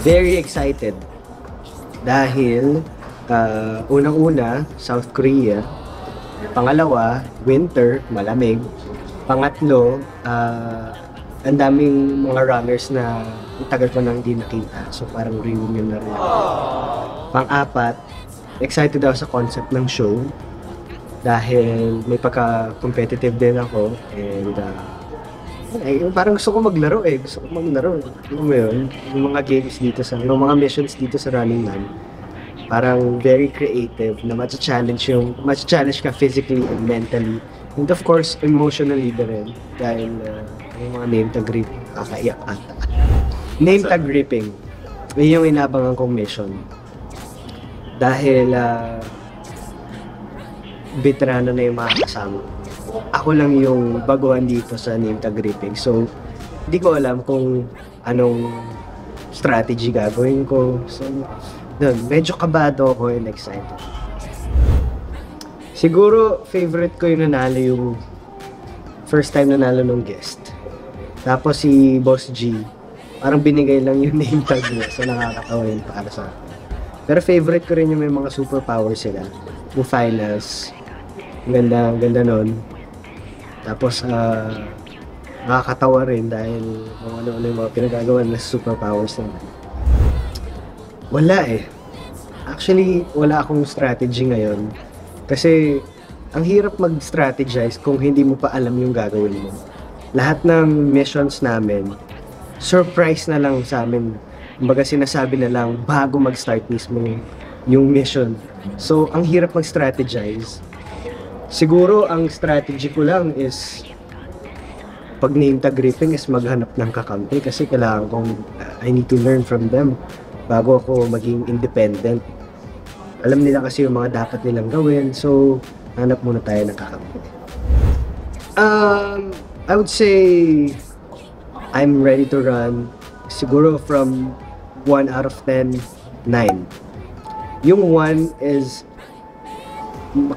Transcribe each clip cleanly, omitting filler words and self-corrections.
Very excited dahil unang-una, South Korea. Pangalawa, winter, malamig. Pangatlo, ang daming mga runners na tagal ko nang hindi nakita. So parang reunion na rin. Pang-apat, excited ako sa concept ng show dahil may pagka-competitive din ako and parang gusto ko maglaro eh. Gusto ko maglaro. Alam mo yun? Yung mga games dito yung mga missions dito sa Running Man. Parang very creative na matcha-challenge ka physically and mentally. And of course, emotionally din rin. Dahil yung mga name tag gripping, kakaiyak ata. Name tag gripping. Yun yung inabangan kong mission. Dahil veterano na yung mga kasama. Ako lang yung baguhan dito sa name tag gripping. So, hindi ko alam kung anong strategy gagawin ko. So, doon, medyo kabado ako and excited. Siguro, favorite ko yung nanalo yung first time nanalo ng guest. Tapos si Boss G, parang binigay lang yung name tag niya. So, nakakatawa yun para sa akin. Pero favorite ko rin yung may mga superpowers sila. Yung finals. Ganda nun. Tapos, nakakatawa rin dahil kung ano-ano yung mga pinagagawa na superpowers nila. Wala eh. Actually, wala akong strategy ngayon. Kasi, ang hirap mag-strategize kung hindi mo pa alam yung gagawin mo. Lahat ng missions namin, surprise na lang sa amin. Kumbaga sinasabi na lang bago mag-start mismo yung mission. So, ang hirap mag-strategize. Siguro, ang strategy ko lang is pag name tag gripping is maghanap ng kakampi kasi kailangan kong I need to learn from them bago ako maging independent. Alam nila kasi yung mga dapat nilang gawin, so hanap muna tayo ng kakampi. I would say I'm ready to run siguro from 1 out of 10, 9. Yung 1 is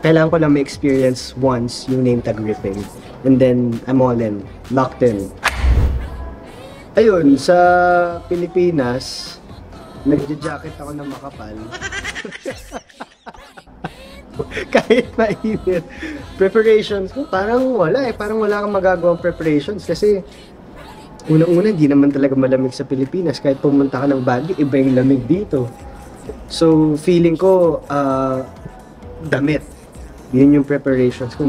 kailangan ko lang may experience once yung name tag gripping. And then, I'm all in. Locked in. Ayun, sa Pilipinas, nagja-jacket ako ng makapal. Kahit mainit. Preparations ko, parang wala eh. Parang wala kang magagawang preparations kasi unang-una, hindi naman talaga malamig sa Pilipinas. Kahit pumunta ka ng Baguio, iba yung lamig dito. So, feeling ko, damit. Yun yung preparations ko.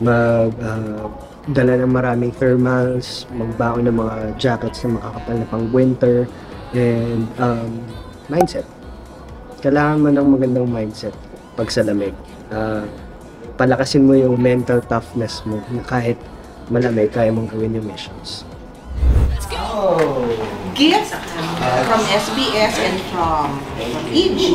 Dala ng maraming thermals, magbaon ng mga jackets na makakapal na pang winter, and mindset. Kailangan mo ng magandang mindset pag sa lamig. Palakasin mo yung mental toughness mo na kahit malamig, kaya mong gawin yung missions. Let's go! Gifts from SBS and from each.